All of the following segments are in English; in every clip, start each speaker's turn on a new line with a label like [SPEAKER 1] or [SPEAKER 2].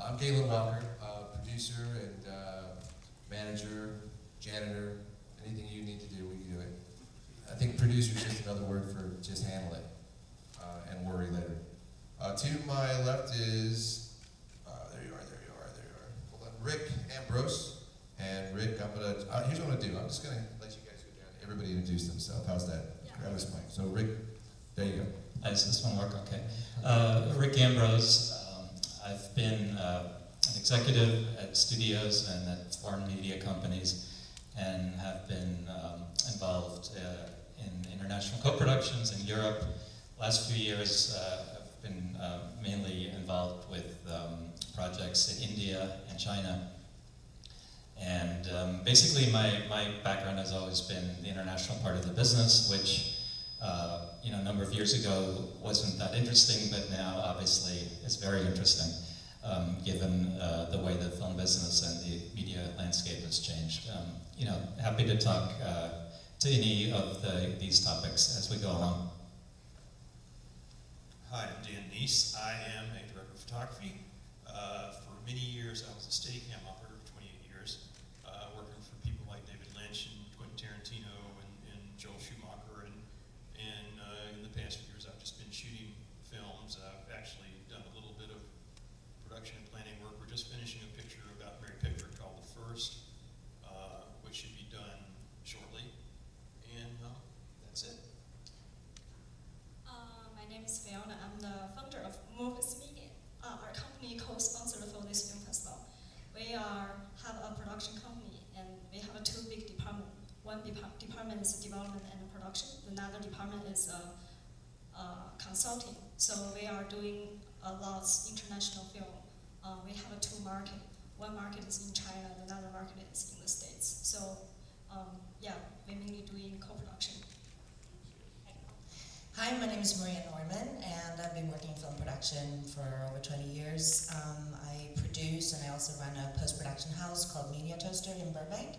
[SPEAKER 1] I'm Galen Walker, producer and manager, janitor, anything you need to do, we can do it. I think producer is just another word for just handle it and worry later. To my left is, there you are. Hold on, Rick Ambrose. And Rick, here's what I'm gonna do. I'm just gonna let you guys go down. Everybody introduce themselves. How's that?
[SPEAKER 2] Yeah.
[SPEAKER 1] Grab this mic. So Rick, there you go.
[SPEAKER 3] Does this one work okay? Rick Ambrose. I've been an executive at studios and at foreign media companies, and have been involved in international co-productions in Europe. Last few years, I've been mainly involved with projects in India and China. And basically, my background has always been the international part of the business, which a number of years ago wasn't that interesting, but now obviously is very interesting, given the way the film business and the media landscape has changed. Happy to talk to any of these topics as we go along.
[SPEAKER 4] Hi, I'm Dan Neese. I am a director of photography. For many years, I was a Steadicam operator for 28 years, working for people like David Lynch and Quentin Tarantino and Joel Schumacher. And in the past few years, I've just been shooting films. I've actually done a little bit of production and planning work. We're just finishing a picture about Mary Pickford called The First, which should be done shortly. And that's it.
[SPEAKER 2] My name is Fiona. I'm the founder of Movies Media, our company co-sponsored for this film festival. We have a production company, and we have two big departments. One department is development and production. Another department is consulting. So we are doing a lot of international film. We have two markets. One market is in China, another market is in the States. So we're mainly doing co-production.
[SPEAKER 5] Hi, my name is Maria Norman, and I've been working in film production for over 20 years. I produce, and I also run a post-production house called Media Toaster in Burbank.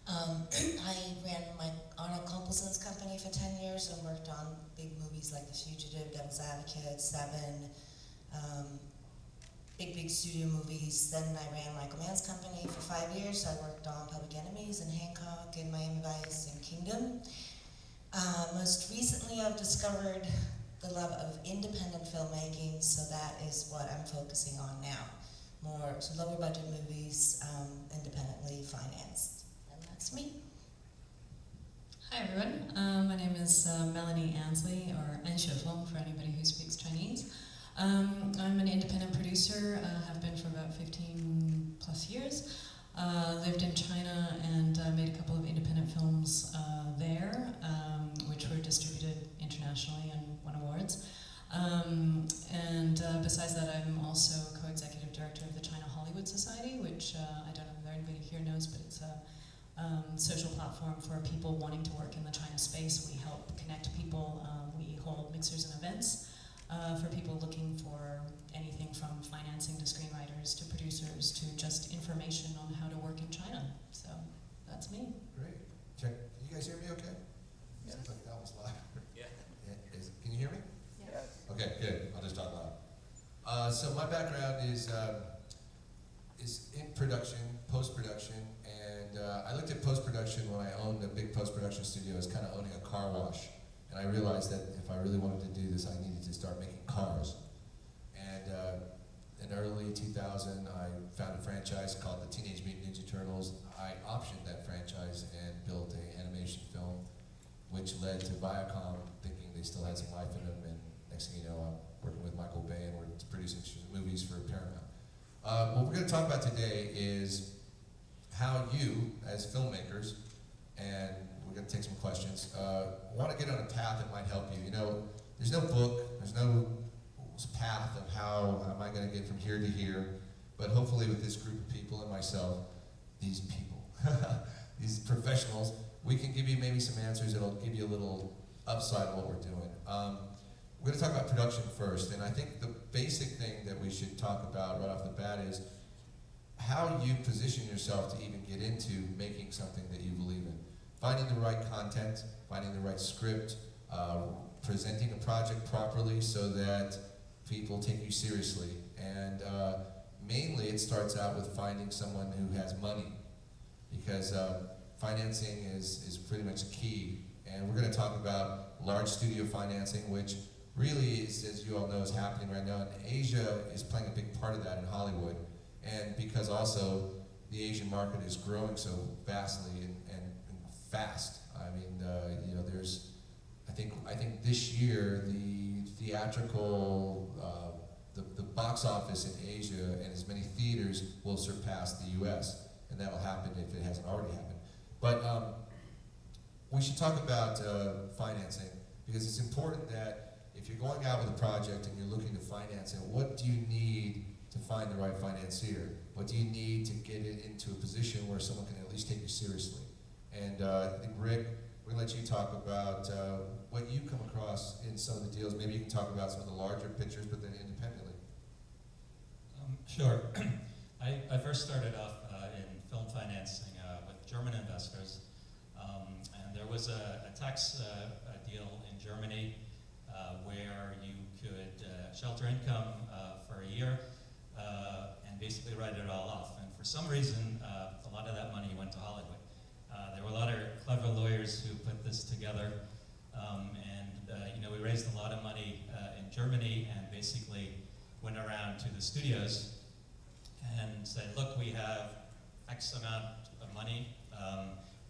[SPEAKER 5] I ran my Arnold Compulson's company for 10 years and worked on big movies like The Fugitive, Devil's Advocate, Seven, big studio movies. Then I ran Michael Mann's company for 5 years. I worked on Public Enemies and Hancock and Miami Vice and Kingdom. Most recently, I've discovered the love of independent filmmaking, so that is what I'm focusing on now. More lower budget movies, independently financed. And that's me.
[SPEAKER 6] Hi everyone, my name is Melanie Ansley, or Anshiflong for anybody who speaks Chinese. I'm an independent producer, have been for about 15 plus years. Lived in China and made a couple of independent films there, which were distributed internationally and won awards. Besides that, I'm also co-executive director of the China Hollywood Society, which I don't know if anybody here knows, but it's a social platform for people wanting to work in the China space. We help connect people. We hold mixers and events for people looking for anything from financing to screenwriters to producers to just information on how to work in China. So that's me.
[SPEAKER 1] Great. Check. Can you guys hear me okay?
[SPEAKER 5] Yeah.
[SPEAKER 1] Seems like that was loud.
[SPEAKER 4] Yeah.
[SPEAKER 1] Can you hear me?
[SPEAKER 5] Yes.
[SPEAKER 1] Okay, good. I'll just talk loud. So my background is in production, post-production, and I looked at post-production when I owned a big post-production studio as kind of owning a car wash. And I realized that if I really wanted to do this, I needed to start making cars. And in early 2000, I found a franchise called the Teenage Mutant Ninja Turtles. I optioned that franchise and built an animation film, which led to Viacom thinking they still had some life in them. And next thing you know, I'm working with Michael Bay and we're producing movies for Paramount. What we're going to talk about today is how you, as filmmakers, and we're going to take some questions, want to get on a path that might help you. You know, there's no book, there's no path of how am I going to get from here to here, but hopefully with this group of people and myself, these people, these professionals, we can give you maybe some answers that'll give you a little upside of what we're doing. We're going to talk about production first, and I think the basic thing that we should talk about right off the bat is how you position yourself to even get into making something that you believe in. Finding the right content, finding the right script, presenting a project properly so that people take you seriously, and mainly it starts out with finding someone who has money, because financing is pretty much key. And we're going to talk about large studio financing, which really is, as you all know, is happening right now. And Asia is playing a big part of that in Hollywood. And because also the Asian market is growing so vastly and fast. I mean, you know, there's, I think this year the theatrical, the box office in Asia and as many theaters will surpass the U.S. And that'll happen if it hasn't already happened. But we should talk about financing, because it's important that if you're going out with a project and you're looking to finance it, what do you need to find the right financier? What do you need to get it into a position where someone can at least take you seriously? And I think, Rick, we're going to let you talk about what you come across in some of the deals. Maybe you can talk about some of the larger pictures, but then independently.
[SPEAKER 3] Sure. I first started off in film financing with German investors. And there was a tax deal in Germany where you could shelter income for a year and basically write it all off. And for some reason, a lot of that money went to Hollywood. There were a lot of clever lawyers who put this together, and you know, we raised a lot of money in Germany and basically went around to the studios and said, look, we have X amount of money.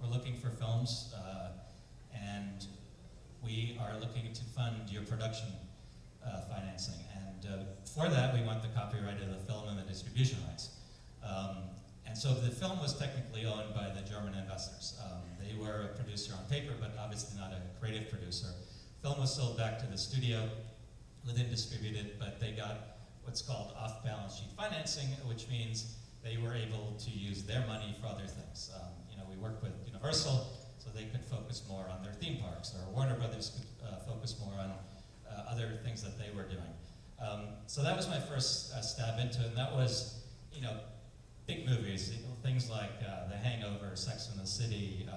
[SPEAKER 3] We're looking for films, and we are looking to fund your production financing. And for that, we want the copyright of the film and the distribution rights. And so the film was technically owned by the German investors. They were a producer on paper, but obviously not a creative producer. Film was sold back to the studio, then distributed, but they got what's called off-balance sheet financing, which means they were able to use their money for other things. You know, we worked with Universal, so they could focus more on their theme parks, or Warner Brothers could focus more on other things that they were doing. So that was my first stab into it, and that was, you know, big movies, you know, things like The Hangover, Sex and the City,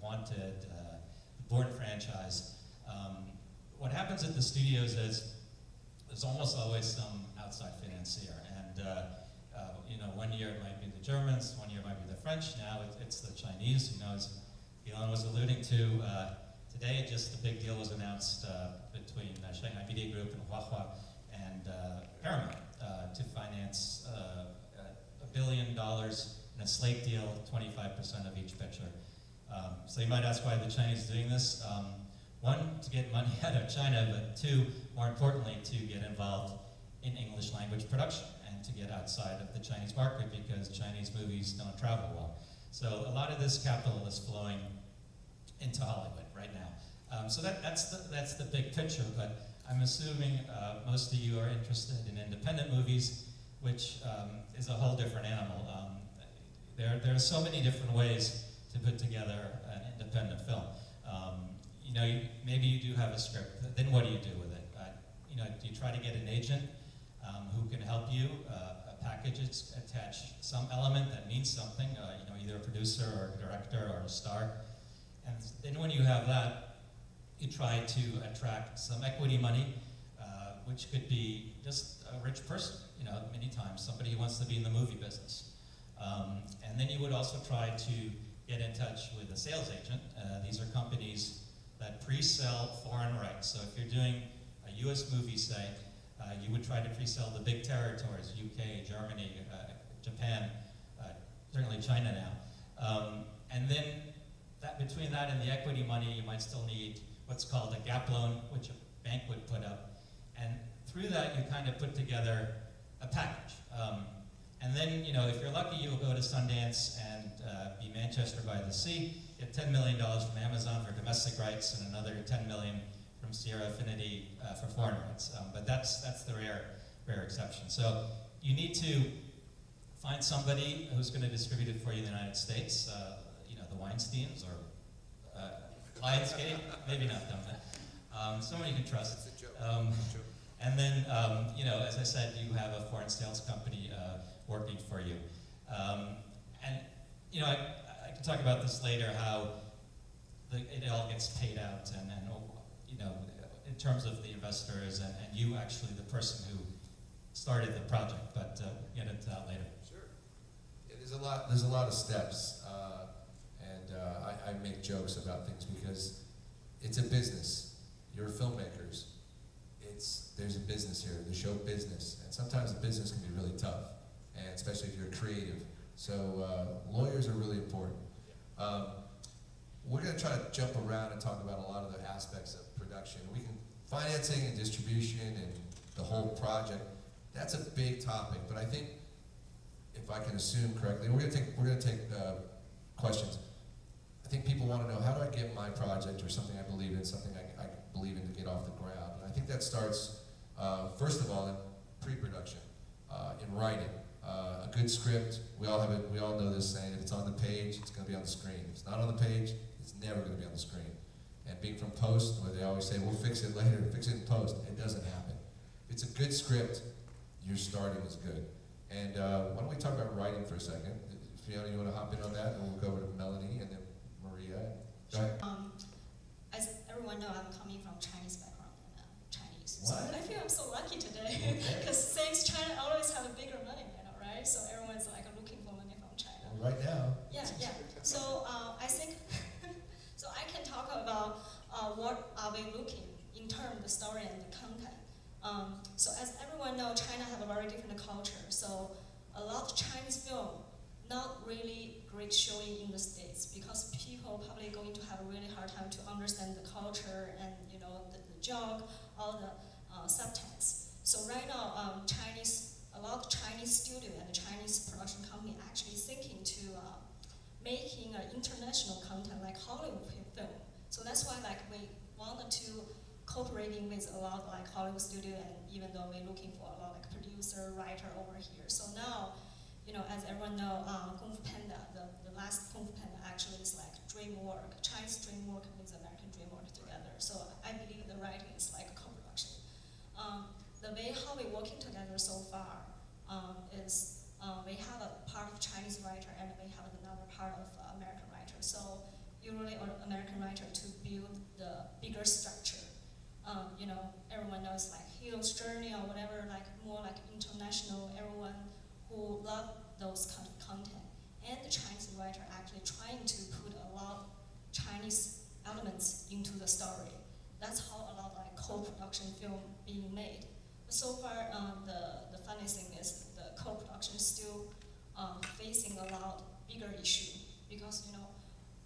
[SPEAKER 3] Wanted, the Bourne franchise. What happens at the studios is there's almost always some outside financier, and you know, one year it might be the Germans, one year it might be the French, now it's the Chinese. You know, as Elon was alluding to, today just a big deal was announced between Shanghai Media Group and Huahua and Paramount to finance $1 billion in a slate deal, 25% of each picture. So you might ask why the Chinese are doing this. One, to get money out of China, but two, more importantly, to get involved in English language production and to get outside of the Chinese market, because Chinese movies don't travel well. So a lot of this capital is flowing into Hollywood right now. So that's the big picture, but I'm assuming most of you are interested in independent movies, which is a whole different animal. There are so many different ways to put together an independent film. You know, maybe you do have a script. Then what do you do with it? You know, do you try to get an agent who can help you package it, attach some element that means something? You know, either a producer or a director or a star. And then when you have that, you try to attract some equity money, which could be just a rich person. You know, many times somebody who wants to be in the movie business. And then you would also try to get in touch with a sales agent. These are companies that pre-sell foreign rights. So if you're doing a US movie, say, you would try to pre-sell the big territories, UK, Germany, Japan, certainly China now. And then between that and the equity money, you might still need what's called a gap loan, which a bank would put up. And through that, you kind of put together a package. And then, you know, if you're lucky, you'll go to Sundance and be Manchester by the Sea, get $10 million from Amazon for domestic rights and another $10 million from Sierra Affinity for foreign rights. But that's the rare exception. So you need to find somebody who's going to distribute it for you in the United States. You know, the Weinsteins or Lionsgate, maybe not them, but someone you can trust.
[SPEAKER 1] It's a joke.
[SPEAKER 3] And then, you know, as I said, you have a foreign sales company working for you. And, you know, I can talk about this later, how it all gets paid out, and you know, in terms of the investors and you actually the person who started the project, but get into that later.
[SPEAKER 1] Sure. Yeah, there's a lot of steps, and I make jokes about things because it's a business. You're filmmakers. There's a business here, the show business, and sometimes the business can be really tough, and especially if you're creative. So lawyers are really important. We're going to try to jump around and talk about a lot of the aspects of production. Financing and distribution and the whole project. That's a big topic, but I think, if I can assume correctly, we're going to take questions. I think people want to know, how do I get my project or something I believe in, something I believe in, to get off the ground? And I think that starts, first of all, in pre-production, in writing. A good script, we all know this saying, if it's on the page, it's going to be on the screen. If it's not on the page, it's never going to be on the screen. And being from post, where they always say, we'll fix it later, fix it in post, it doesn't happen. If it's a good script, your starting is good. And why don't we talk about writing for a second? Fiona, you want to hop in on that? And we'll go over to Melanie and then Maria. Go ahead.
[SPEAKER 2] As everyone knows, I'm coming from Chinese background and Chinese.
[SPEAKER 1] What?
[SPEAKER 2] So I feel I'm so lucky today because since China always have a bigger money, right? So everyone's like looking for money from China.
[SPEAKER 1] Well, right now.
[SPEAKER 2] Yeah. So I think, so I can talk about what are we looking in terms of the story and the content. So as everyone knows, China have a very different culture. So a lot of Chinese film not really great showing in the States because people probably going to have a really hard time to understand the culture and the joke, all the subtext. So right now, a lot of Chinese studio and the Chinese production company actually thinking to making international content like Hollywood film. So that's why we wanted to cooperating with a lot like Hollywood studio, and even though we're looking for a lot like producer, writer over here. So now, as everyone know, Kung Fu Panda, the last Kung Fu Panda actually is like DreamWorks, Chinese DreamWorks with American DreamWorks together. So I believe the writing is like a co-production. The way how we're working together so far is we have a part of Chinese writer and we have another part of American writer. So usually American writer to build the bigger structure. Everyone knows like hero's journey or whatever, like more like international, everyone who love those kind of content. And the Chinese writer actually trying to put a lot of Chinese elements into the story. That's how a lot of like co-production film being made. But so far, the funny thing is the co-production is still facing a lot bigger issue because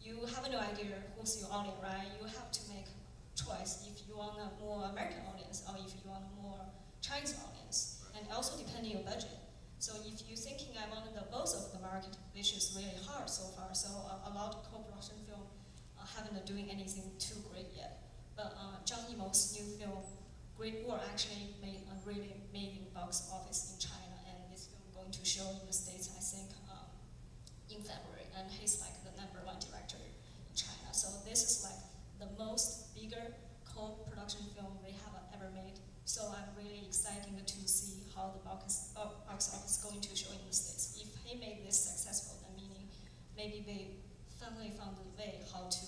[SPEAKER 2] you have no idea who's your audience, right? You have to make choice if you want a more American audience or if you want a more Chinese audience, and also depending on your budget. So if you're thinking I want both of the market, which is really hard so far, so a lot of co-production film haven't doing anything too great yet. But Zhang Yimou's new film, Great War, actually made a really amazing box office in China, and this film going to show in the States, I think, in February, and he's like the #1 director in China. So this is like the most bigger co-production film we have ever made. So I'm really excited to see how the box office is going to show in the States. If he made this successful, then meaning maybe they finally found a way how to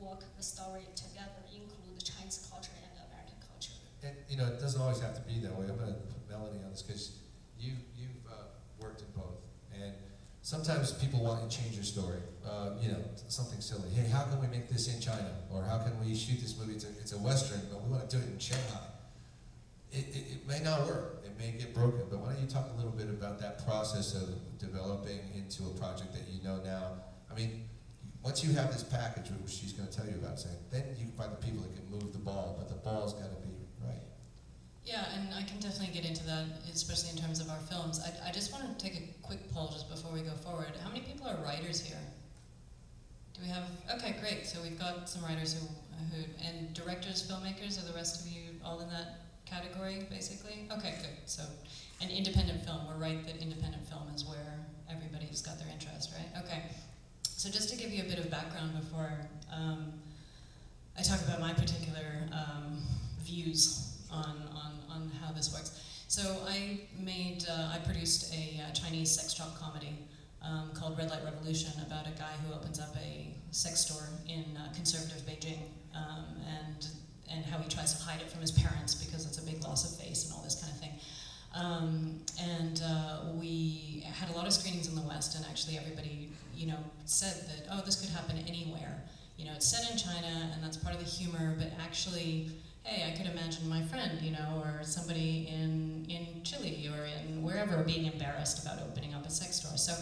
[SPEAKER 2] work the story together, include the Chinese culture and the American culture.
[SPEAKER 1] And it doesn't always have to be that way. I'm going to put Melanie on this because you've worked in both, and sometimes people want to change your story. Something silly. Hey, how can we make this in China? Or how can we shoot this movie? It's a Western, but we want to do it in Shanghai. It may not work. It may get broken. But why don't you talk a little bit about that process of developing into a project that you know now? I mean, once you have this package, which she's going to tell you about, then you can find the people that can move the ball, but the ball's got to be right.
[SPEAKER 6] Yeah, and I can definitely get into that, especially in terms of our films. I just want to take a quick poll just before we go forward. How many people are writers here? Do we have? Okay, great. So we've got some writers who and directors, filmmakers. Are the rest of you all in that category, basically? Okay, good. So, and independent film. We're right that independent film is where everybody's got their interest, right? Okay. So just to give you a bit of background before I talk about my particular views on how this works. So I produced a Chinese sex shop comedy called Red Light Revolution about a guy who opens up a sex store in conservative Beijing and how he tries to hide it from his parents because it's a big loss of face and all this kind of thing. We had a lot of screenings in the West, and actually everybody, said that, oh, this could happen anywhere. It's set in China, and that's part of the humor, but actually, hey, I could imagine my friend, or somebody in Chile or in wherever being embarrassed about opening up a sex store. So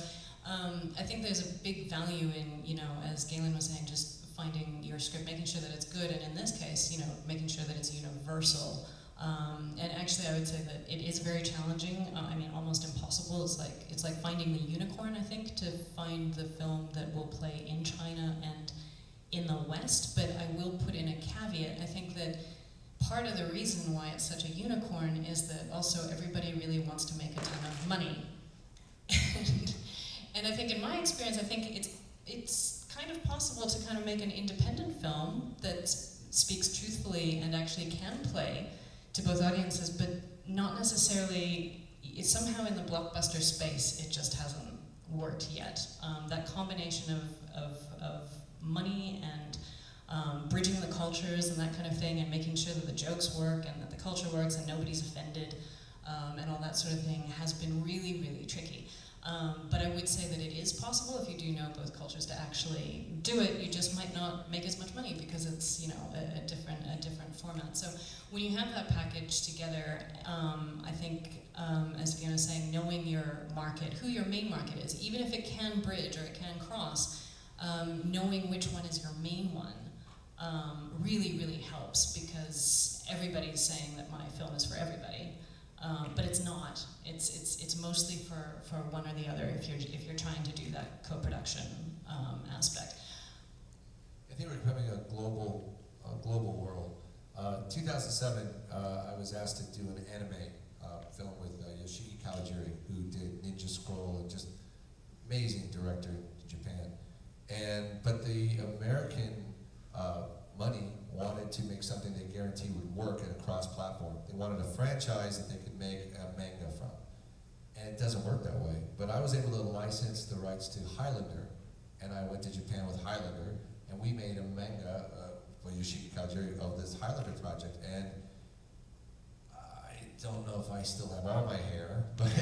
[SPEAKER 6] I think there's a big value in, as Galen was saying, just finding your script, making sure that it's good, and in this case, making sure that it's universal. And actually, I would say that it is very challenging. Almost impossible. It's like finding the unicorn. I think, to find the film that will play in China and in the West. But I will put in a caveat. I think that part of the reason why it's such a unicorn is that also everybody really wants to make a ton of money. And I think, in my experience, I think it's kind of possible to kind of make an independent film that speaks truthfully and actually can play to both audiences, but not necessarily. It's somehow in the blockbuster space, it just hasn't worked yet. That combination of money and bridging the cultures and that kind of thing, and making sure that the jokes work and that the culture works and nobody's offended, and all that sort of thing, has been really, really tricky. But I would say that it is possible, if you do know both cultures, to actually do it. You just might not make as much money because it's a different format. So when you have that package together, I think, as Fiona was saying, knowing your market, who your main market is, even if it can bridge or it can cross, knowing which one is your main one really, really helps, because everybody's saying that my film is for everybody. But it's not. It's mostly for one or the other if you're trying to do that co-production aspect.
[SPEAKER 1] I think we're becoming a global world. 2007, I was asked to do an anime film with Yoshiki Kawajiri, who did Ninja Scroll, and just amazing director in Japan. But the American money wanted to make something they guaranteed would work at a cross-platform. They wanted a franchise that they could make a manga from. And it doesn't work that way. But I was able to license the rights to Highlander, and I went to Japan with Highlander, and we made a manga for Yoshiki Kawajiri of this Highlander project. And I don't know if I still have all my hair, but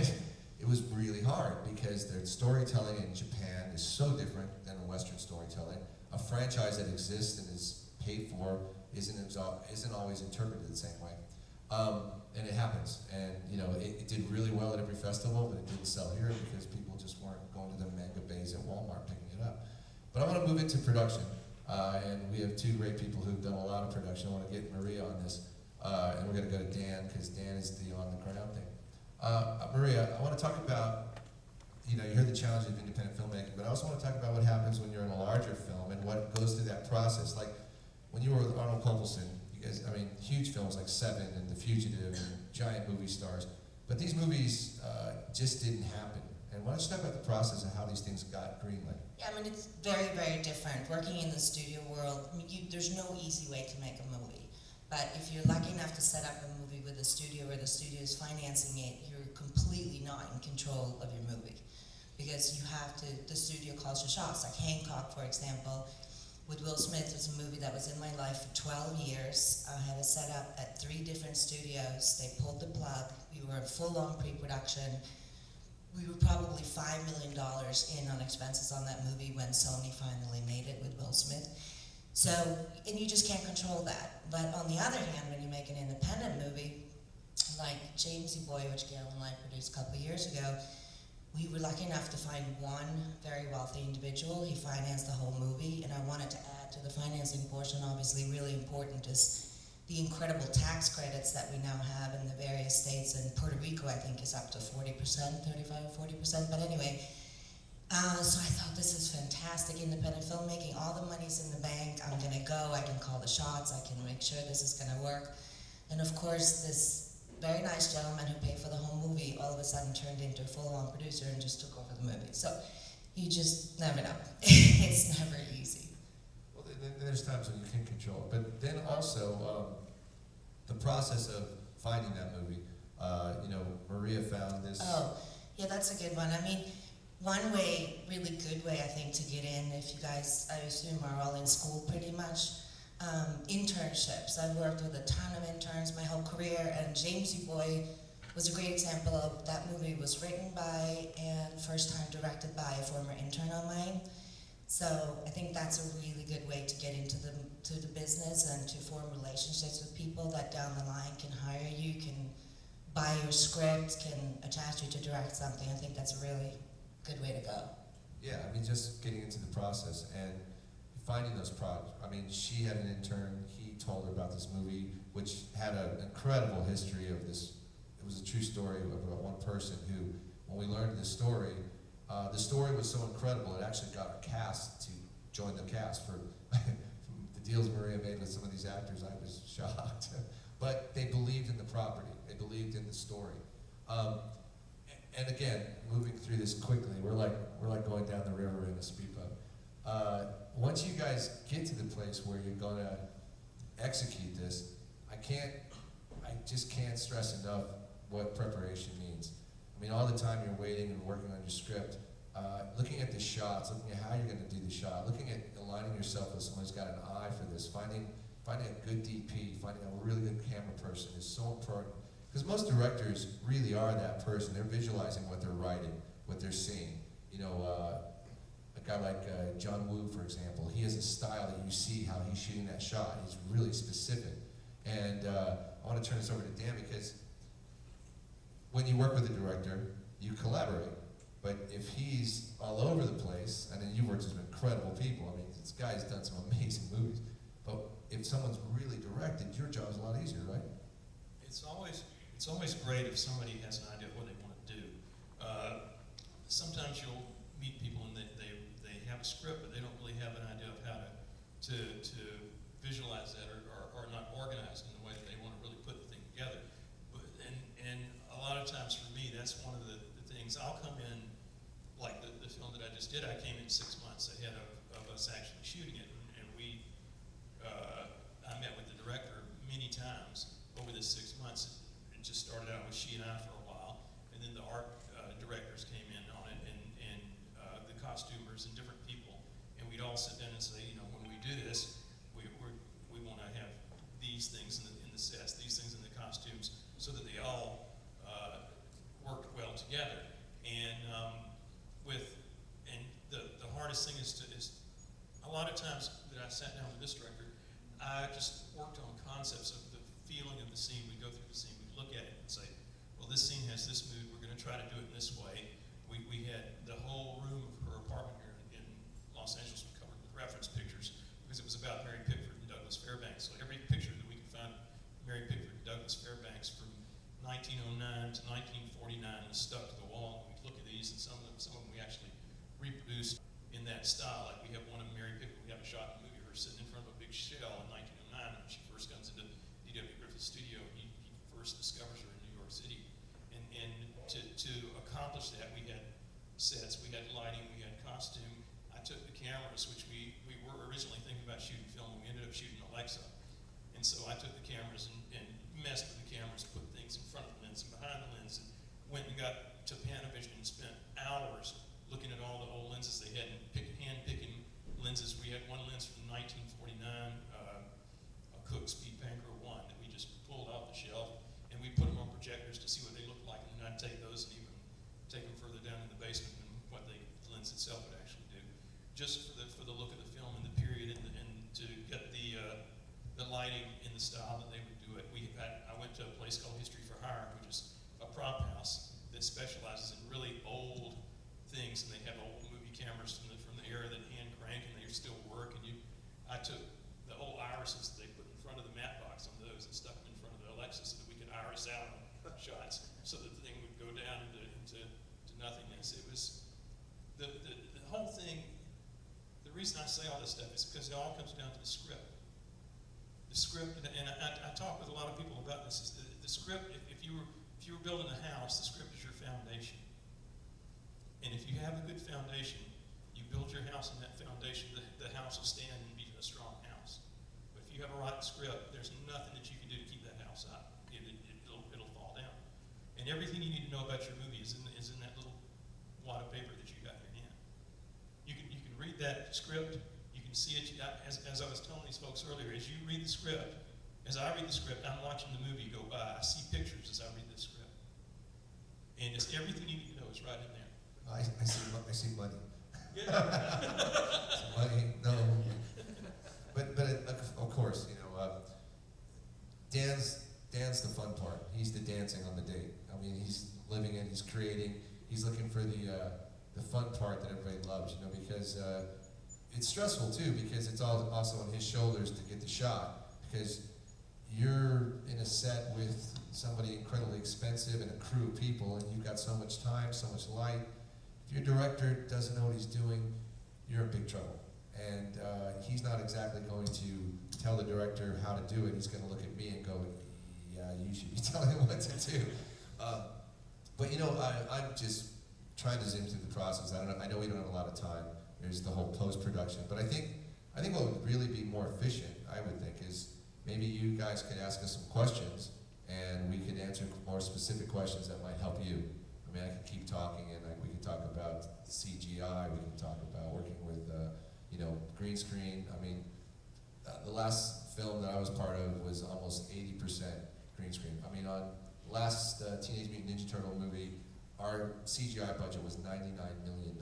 [SPEAKER 1] it was really hard, because their storytelling in Japan is so different than Western storytelling. A franchise that exists and is paid for isn't always interpreted the same way, and it happens. And it did really well at every festival, but it didn't sell here because people just weren't going to the manga bays at Walmart picking it up. But I want to move into production, and we have two great people who've done a lot of production. I want to get Maria on this, and we're going to go to Dan, because Dan is the on the ground thing. Maria, I want to talk about, you heard the challenge of independent filmmaking, but I also want to talk about what happens when you're in a larger film and what goes through that process. Like when you were with Arnold Kopelson, you guys, huge films like Seven and The Fugitive and giant movie stars, but these movies just didn't happen. And why don't you talk about the process of how these things got greenlit?
[SPEAKER 5] Yeah, it's very, very different. Working in the studio world, there's no easy way to make a movie. But if you're lucky enough to set up a movie with a studio where the studio is financing it, you're completely not in control of your movie. Because the studio calls your shots. Like Hancock, for example, with Will Smith, was a movie that was in my life for 12 years. I had it set up at 3 different studios. They pulled the plug. We were in full-on pre-production. We were probably $5 million in on expenses on that movie when Sony finally made it with Will Smith. So, and you just can't control that. But on the other hand, when you make an independent movie, like Jamesy Boy, which Gail and I produced a couple of years ago, we were lucky enough to find one very wealthy individual. He financed the whole movie, and I wanted to add to the financing portion, obviously really important, is the incredible tax credits that we now have in the various states. And Puerto Rico, I think, is up to 40%, 35 or 40%. But anyway, so I thought, this is fantastic, independent filmmaking. All the money's in the bank. I'm going to go. I can call the shots. I can make sure this is going to work. And of course, this very nice gentleman who paid for the whole movie all of a sudden turned into a full-on producer and just took over the movie. So you just never know. It's never easy.
[SPEAKER 1] Well, there's times when you can control it, but then also the process of finding that movie. Maria found this.
[SPEAKER 5] Oh, yeah, that's a good one. One way, really good way, I think, to get in, if you guys, I assume, are all in school pretty much, internships. I've worked with a ton of interns my whole career, and Jamesy Boy was a great example of that movie was written by and first time directed by a former intern of mine. So I think that's a really good way to get into the business and to form relationships with people that down the line can hire you, can buy your script, can attach you to direct something. I think that's a really good way to go.
[SPEAKER 1] Yeah, I mean, just getting into the process and finding those projects. I mean, she had an intern, he told her about this movie, which had an incredible history of this. It was a true story about one person who, when we learned this story, the story was so incredible, it actually got a cast to join the cast for the deals Maria made with some of these actors. I was shocked. But they believed in the property. They believed in the story. And again, moving through this quickly, we're like going down the river in a speedboat. Once you guys get to the place where you're gonna execute this, I just can't stress enough what preparation means. I mean, all the time you're waiting and working on your script, looking at the shots, looking at how you're gonna do the shot, looking at aligning yourself with someone who's got an eye for this, finding a good DP, finding a really good camera person is so important. Because most directors really are that person. They're visualizing what they're writing, what they're seeing. You know, a guy like John Woo, for example, he has a style that you see how he's shooting that shot. He's really specific. And I want to turn this over to Dan because when you work with a director, you collaborate. But if he's all over the place, and then you've worked with some incredible people, I mean, this guy's done some amazing movies. But if someone's really directed, your job's a lot easier, right?
[SPEAKER 4] It's always great if somebody has an idea of what they want to do. Sometimes you'll meet people and they have a script, but they don't really have an idea of how to visualize that or are not organized in the way that they want to really put the thing together. And a lot of times for me, that's one of the things. I'll come in, like the film that I just did, I came in 6 months ahead of us actually shooting it, and I met with the director many times over this 6 months. It just started out with she and I for a while, and then the art directors came in on it, and the costumers and different people, and we'd all sit down and say, you know, when we do this, we want to have these things in the sets, these things in the costumes, so that they all worked well together. And the hardest thing is a lot of times that I sat down with this director, I just worked on concepts of the feeling of the scene. We go through the scene, we look at it and say, well, this scene has this mood, we're going to try to do it this way. We had the whole room of her apartment here in Los Angeles covered with reference pictures because it was about Mary Pickford and Douglas Fairbanks. So every picture that we could find Mary Pickford and Douglas Fairbanks from 1909 to 1949 was stuck to the wall. And we look at these, and some of them we actually reproduced in that style. Like we have one of Mary Pickford, we have a shot in the movie of her sitting in front of a big shell in 1909 when she first comes into D.W. Griffith's studio. He first discovers her in New York City. And to accomplish that, we had sets, we had lighting, we had costume. I took the cameras, which we were originally thinking about shooting film, and we ended up shooting Alexa. And so I took the cameras and messed with the cameras, put things in front of the lens and behind the lens, and went and got to Panavision and spent hours looking at all the old lenses they had and hand-picking lenses. We had one lens from 1949, a Cook Speed Panker 1 that we just pulled off the shelf, and we put them on projectors to see what they looked like, and then I'd take those and even take them further down in the basement than what the lens itself would actually do, just for the look of the film and the period and to get the lighting in the style that they would do it. I went to a place called History for Hire, which is a prop house that specializes in really old things, and they have old movie cameras from the era that hand crank, and they still work. And I took the old irises that they put in front of the matte box on those and stuck them in front of the Alexa so that we could iris out shots, so that the thing would go down into nothingness. It was the whole thing. The reason I say all this stuff is because it all comes down to the script. The script, and I talk with a lot of people about this. Is the script. If you were building a house, the script is your foundation. And if you have a good foundation, you build your house on that foundation, the house will stand and be a strong house. But if you have a rotten script, there's nothing that you can do to keep that house up. It'll fall down. And everything you need to know about your movie is in that little wad of paper that you got in your hand. You can read that script, you can see it. As I was telling these folks earlier, as you read the script, as I read the script, I'm watching the movie go by. I see pictures as I read the script. and it's everything you need to know is right in there.
[SPEAKER 1] I see money.
[SPEAKER 4] Yeah.
[SPEAKER 1] Money, no. But of course, you know, Dan's the fun part. He's the dancing on the date. I mean, he's living it, he's creating, he's looking for the fun part that everybody loves, you know, because it's stressful too, because it's all also on his shoulders to get the shot, because you're in a set with somebody incredibly expensive and a crew of people, and you've got so much time, so much light. If your director doesn't know what he's doing, you're in big trouble. And he's not exactly going to tell the director how to do it. He's going to look at me and go, yeah, you should be telling him what to do. But you know, I'm just trying to zoom through the process. I know we don't have a lot of time. There's the whole post-production. But I think what would really be more efficient, I would think, is maybe you guys could ask us some questions and we could answer more specific questions that might help you. I mean, I could keep talking, and we could talk about CGI, we can talk about working with, you know, green screen. I mean, the last film that I was part of was almost 80% green screen. I mean, on last Teenage Mutant Ninja Turtle movie, our CGI budget was $99 million.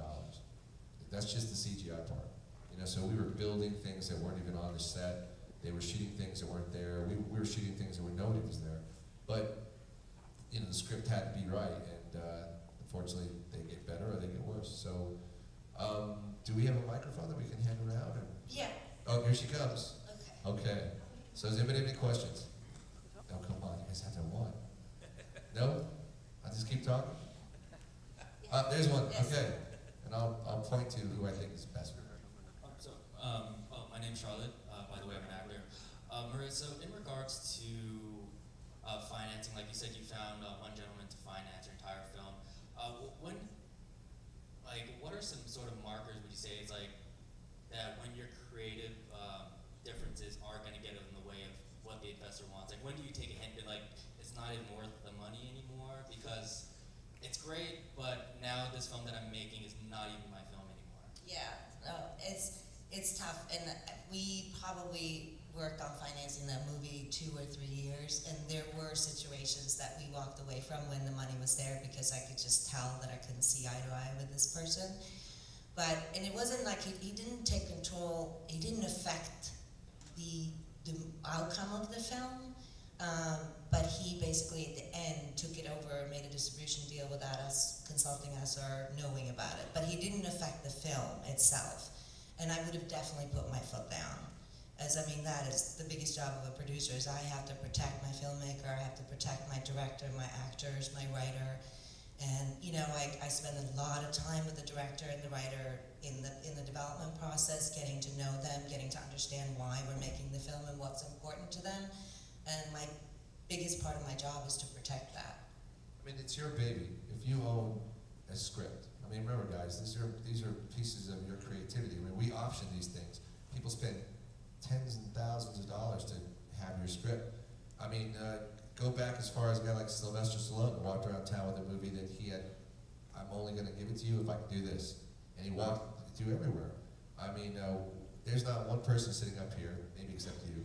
[SPEAKER 1] That's just the CGI part. You know, so we were building things that weren't even on the set. They were shooting things that weren't there. We were shooting things that nobody was there. But, you know, the script had to be right, and unfortunately, they get better or they get worse. So, do we have a microphone that we can hand around? Or?
[SPEAKER 5] Yeah.
[SPEAKER 1] Oh, here she comes.
[SPEAKER 5] Okay.
[SPEAKER 1] Okay. So does anybody have any questions? Oh, come on, you guys have to have one. No? I'll just keep talking? There's one.
[SPEAKER 5] Yes.
[SPEAKER 1] Okay. And I'll point to who I think is best.
[SPEAKER 7] My name's Charlotte. By the way, I'm an actor. Maria, so in regards to financing, like you said, you found one gentleman to finance your entire film. What are some sort of markers would you say it's like that when your creative differences are going to get in the way of what the investor wants? Like, when do you take a hint that like it's not even worth the money anymore because it's great, but now this film that I'm making is not even my film anymore?
[SPEAKER 5] Yeah, no, it's tough, and we probably worked on financing that movie 2 or 3 years, and there were situations that we walked away from when the money was there because I could just tell that I couldn't see eye to eye with this person. And it wasn't like he didn't take control, he didn't affect the outcome of the film, but he basically at the end took it over, made a distribution deal without us consulting us or knowing about it. But he didn't affect the film itself. And I would have definitely put my foot down. I mean, that is the biggest job of a producer, is I have to protect my filmmaker, I have to protect my director, my actors, my writer. And you know, I spend a lot of time with the director and the writer in the development process, getting to know them, getting to understand why we're making the film and what's important to them. And my biggest part of my job is to protect that.
[SPEAKER 1] I mean, it's your baby. If you own a script, I mean, remember guys, these are pieces of your creativity. I mean, we option these things. People spend tens and thousands of dollars to have your script. I mean, go back as far as a guy like Sylvester Stallone walked around town with a movie that he had, I'm only going to give it to you if I can do this. And he walked through everywhere. I mean, there's not one person sitting up here, maybe except you,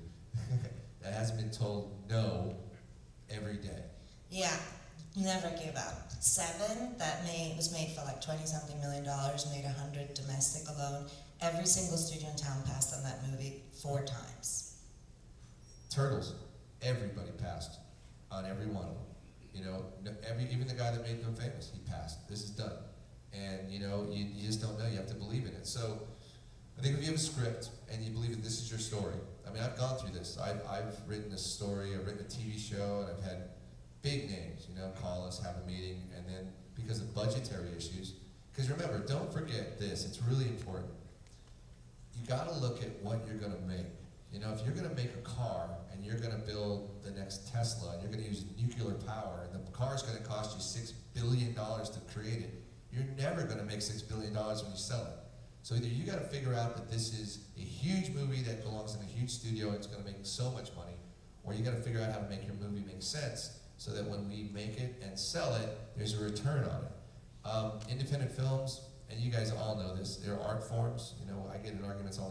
[SPEAKER 1] that hasn't been told no every day.
[SPEAKER 5] Yeah, never give up. Seven, that was made for like 20-something million dollars, made 100 domestic alone. Every single studio in town passed on that movie 4 times.
[SPEAKER 1] Turtles, everybody passed on every one of them. You know, even the guy that made them famous, he passed. This is done. And you know, you just don't know, you have to believe in it. So I think if you have a script and you believe that this is your story, I mean, I've gone through this. I've written a story, I've written a TV show, and I've had big names, you know, call us, have a meeting, and then because of budgetary issues, because remember, don't forget this, it's really important. You gotta look at what you're gonna make. You know, if you're gonna make a car and you're gonna build the next Tesla and you're gonna use nuclear power and the car's gonna cost you $6 billion to create it, you're never gonna make $6 billion when you sell it. So either you gotta figure out that this is a huge movie that belongs in a huge studio and it's gonna make so much money, or you gotta figure out how to make your movie make sense so that when we make it and sell it, there's a return on it. Independent films, and you guys all know this, they're art forms. You know, I get in arguments all